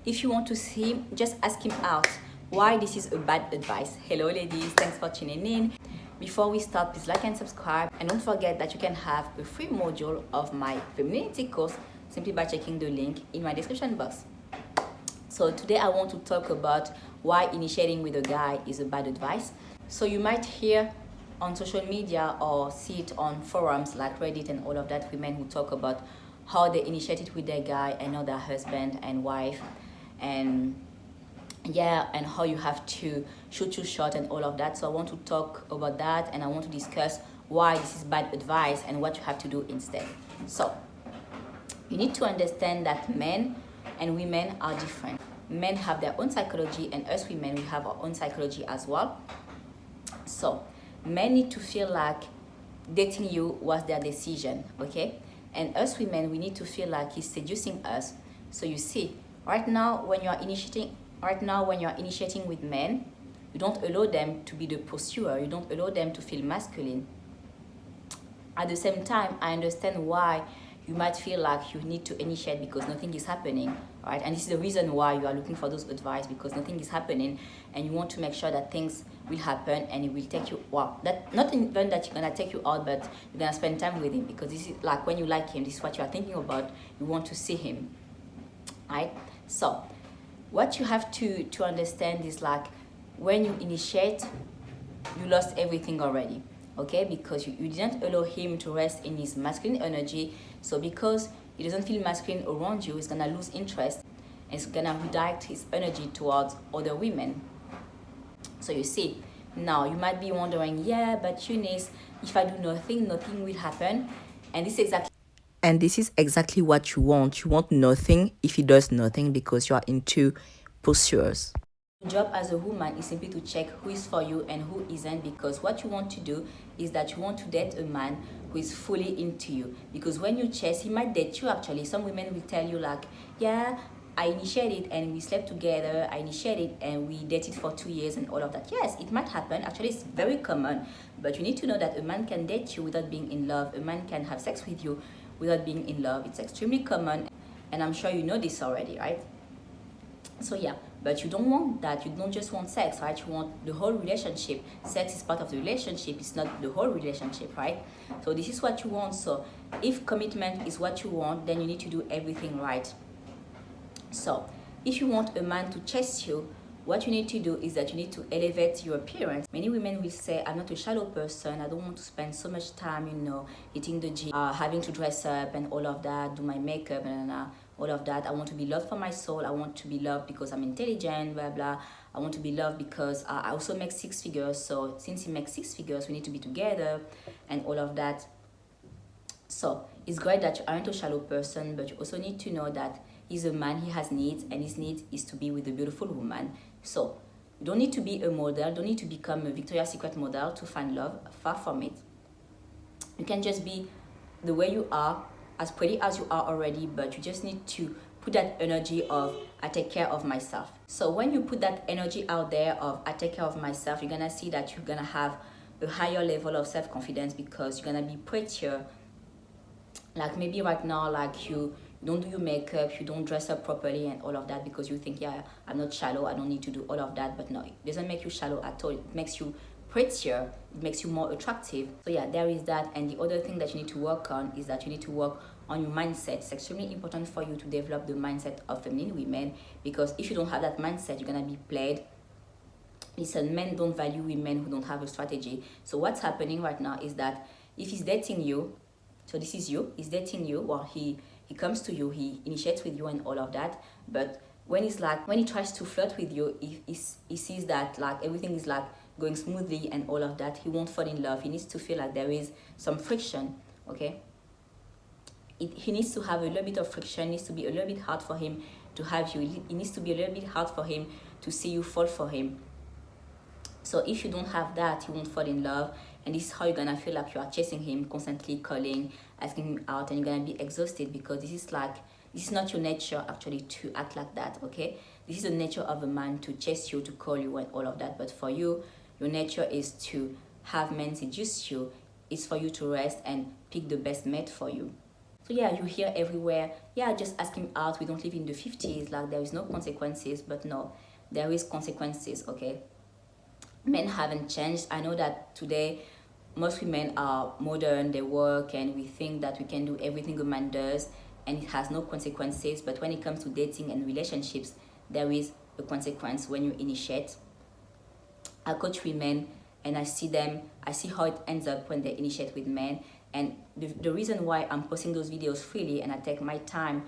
If you want to see him, just ask him out why this is a bad advice. Hello ladies, thanks for tuning in. Before we start, please like and subscribe, and don't forget that you can have a free module of my femininity course simply by checking the link in my description box. So today I want to talk about why initiating with a guy is a bad advice. So you might hear on social media or see it on forums like Reddit and all of that, women who talk about how they initiated with their guy and not their husband and wife, and how you have to shoot your shot and all of that. So I want to talk about that, and I want to discuss why this is bad advice and what you have to do instead. So you need to understand that men and women are different. Men have their own psychology, and us women, we have our own psychology as well. So men need to feel like dating you was their decision, okay? And us women, we need to feel like he's seducing us. So you see, right now when you're initiating with men, you don't allow them to be the pursuer, you don't allow them to feel masculine. At the same time, I understand why you might feel like you need to initiate because nothing is happening, right? And this is the reason why you are looking for those advice, because nothing is happening and you want to make sure that things will happen and it will take you, that not even that you're gonna take you out, but you're gonna spend time with him, because this is like when you like him, this is what you are thinking about, you want to see him, right? So what you have to understand is like when you initiate, you lost everything already, okay? Because you didn't allow him to rest in his masculine energy. So because he doesn't feel masculine around you, he's gonna lose interest and he's gonna redirect his energy towards other women. So you see, now you might be wondering, yeah, but Eunice, if I do nothing, nothing will happen. And this is exactly what you want. You want nothing if he does nothing, because you are into pursuers. Your job as a woman is simply to check who is for you and who isn't, because what you want to do is that you want to date a man who is fully into you. Because when you chase, he might date you actually. Some women will tell you like, yeah, I initiated and we slept together, I initiated and we dated for 2 years and all of that. Yes, it might happen. Actually, it's very common. But you need to know that a man can date you without being in love. A man can have sex with you without being in love. It's extremely common, and I'm sure you know this already, right? So yeah, but you don't want that. You don't just want sex, right? You want the whole relationship. Sex is part of the relationship, it's not the whole relationship, right? So this is what you want. So if commitment is what you want, then you need to do everything right. So if you want a man to chase you, what you need to do is that you need to elevate your appearance. Many women will say, I'm not a shallow person, I don't want to spend so much time, hitting the gym, having to dress up and all of that, do my makeup and all of that. I want to be loved for my soul. I want to be loved because I'm intelligent, blah blah. I want to be loved because I also make 6 figures. So since he makes 6 figures, we need to be together and all of that. So it's great that you aren't a shallow person, but you also need to know that he's a man, he has needs, and his need is to be with a beautiful woman. So you don't need to be a model, don't need to become a Victoria's Secret model to find love, far from it. You can just be the way you are, as pretty as you are already, but you just need to put that energy of, I take care of myself. So when you put that energy out there of, I take care of myself, you're gonna see that you're gonna have a higher level of self-confidence, because you're gonna be prettier. Like maybe right now, like you don't do your makeup, you don't dress up properly and all of that, because you think, yeah, I'm not shallow, I don't need to do all of that. But no, it doesn't make you shallow at all. It makes you prettier, it makes you more attractive. So yeah, there is that. And the other thing that you need to work on is that you need to work on your mindset. It's extremely important for you to develop the mindset of feminine women, because if you don't have that mindset, you're gonna be played. Listen, men don't value women who don't have a strategy. So what's happening right now is that if he's dating you, so this is you, he's dating you, or he comes to you, he initiates with you and all of that. But when he tries to flirt with you, he sees that like everything is like going smoothly and all of that, he won't fall in love. He needs to feel like there is some friction, okay? He needs to have a little bit of friction. It needs to be a little bit hard for him to have you. It needs to be a little bit hard for him to see you fall for him. So if you don't have that, he won't fall in love. And this is how you're gonna feel like you are chasing him, constantly calling, asking him out, and you're gonna be exhausted, because this is not your nature actually to act like that, okay? This is the nature of a man, to chase you, to call you and all of that. But for you, your nature is to have men seduce you. It's for you to rest and pick the best mate for you. So yeah, you hear everywhere, yeah, just ask him out, we don't live in the 50s, like there is no consequences. But no, there is consequences, okay? Men haven't changed. I know that today most women are modern, they work, and we think that we can do everything a man does and it has no consequences. But when it comes to dating and relationships, there is a consequence when you initiate. I coach women and I see how it ends up when they initiate with men. And the reason why I'm posting those videos freely and I take my time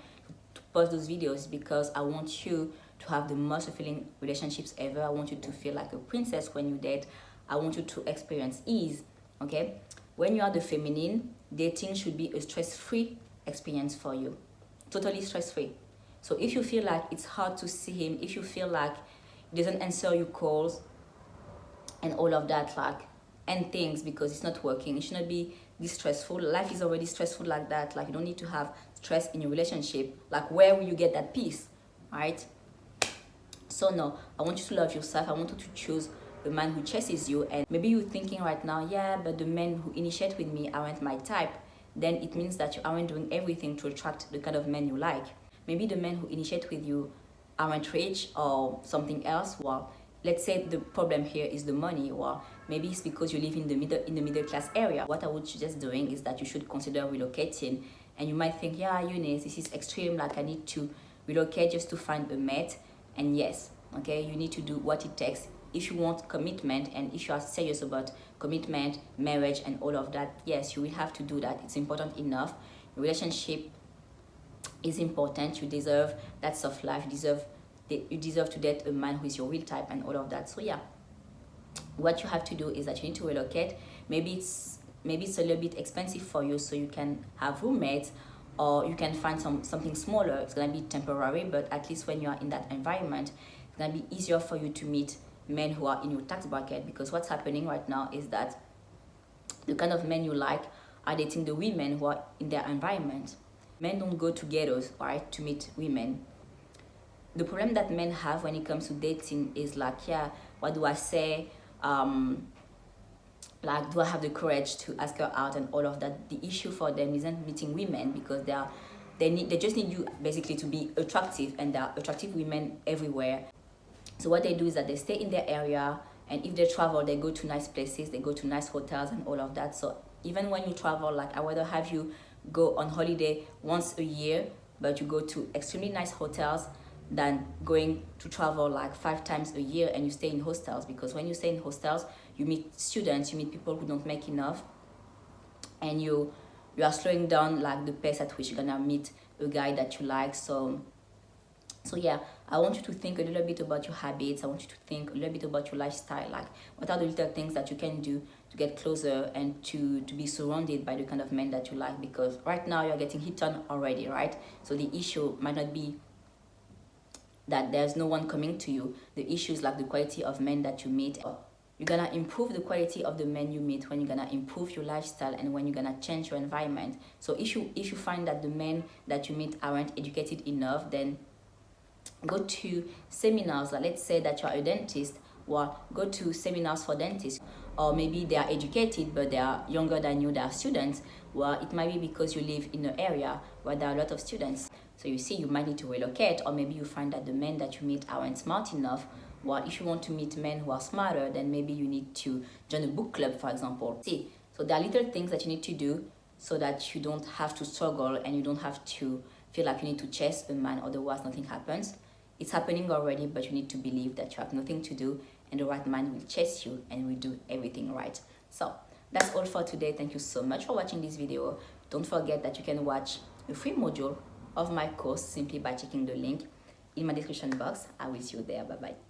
to post those videos is because I want you to have the most fulfilling relationships ever. I want you to feel like a princess when you date. I want you to experience ease, okay? When you are the feminine, dating should be a stress-free experience for you, totally stress-free. So if you feel like it's hard to see him, if you feel like he doesn't answer your calls and all of that, like, and things because it's not working, it should not be this stressful. Life is already stressful like that. Like, you don't need to have stress in your relationship. Like, where will you get that peace, right? So no, I want you to love yourself. I want you to choose the man who chases you. And maybe you're thinking right now, yeah, but the men who initiate with me aren't my type. Then it means that you aren't doing everything to attract the kind of men you like. Maybe the men who initiate with you aren't rich or something else. Well, let's say the problem here is the money. Well, maybe it's because you live in the middle class area. What I would suggest doing is that you should consider relocating. And you might think, yeah, Eunice, this is extreme, like I need to relocate just to find a mate. And yes, okay, you need to do what it takes. If you want commitment and if you are serious about commitment, marriage, and all of that, yes, you will have to do that. It's important enough. Your relationship is important. You deserve that soft life. You deserve to date a man who is your real type and all of that. So yeah, what you have to do is that you need to relocate. Maybe it's a little bit expensive for you, so you can have roommates, or you can find something smaller. It's gonna be temporary, but at least when you are in that environment, it's gonna be easier for you to meet men who are in your tax bracket. Because what's happening right now is that the kind of men you like are dating the women who are in their environment. Men don't go to ghettos, right, to meet women. The problem that men have when it comes to dating is like, yeah, what do I say? Like, do I have the courage to ask her out and all of that? The issue for them isn't meeting women, because they just need you basically to be attractive, and there are attractive women everywhere. So what they do is that they stay in their area, and if they travel, they go to nice places, they go to nice hotels and all of that. So even when you travel, like, I rather have you go on holiday once a year, but you go to extremely nice hotels, than going to travel like 5 times a year and you stay in hostels. Because when you stay in hostels, you meet students, you meet people who don't make enough, and you are slowing down like the pace at which you're gonna meet a guy that you like. So yeah, I want you to think a little bit about your habits. I want you to think a little bit about your lifestyle. Like, what are the little things that you can do to get closer and to be surrounded by the kind of men that you like? Because right now you're getting hit on already, right? So the issue might not be that there's no one coming to you. The issue is like the quality of men that you meet. You're gonna improve the quality of the men you meet when you're gonna improve your lifestyle and when you're gonna change your environment. So if you find that the men that you meet aren't educated enough, then go to seminars. Like, let's say that you're a dentist, well, go to seminars for dentists. Or maybe they are educated but they are younger than you, they are students. Well, it might be because you live in an area where there are a lot of students. So you see, you might need to relocate. Or maybe you find that the men that you meet aren't smart enough. Well, if you want to meet men who are smarter, then maybe you need to join a book club, for example. See, so there are little things that you need to do so that you don't have to struggle and you don't have to feel like you need to chase a man, otherwise nothing happens. It's happening already, but you need to believe that you have nothing to do and the right man will chase you and will do everything right. So that's all for today. Thank you so much for watching this video. Don't forget that you can watch a free module of my course simply by checking the link in my description box. I will see you there. Bye bye.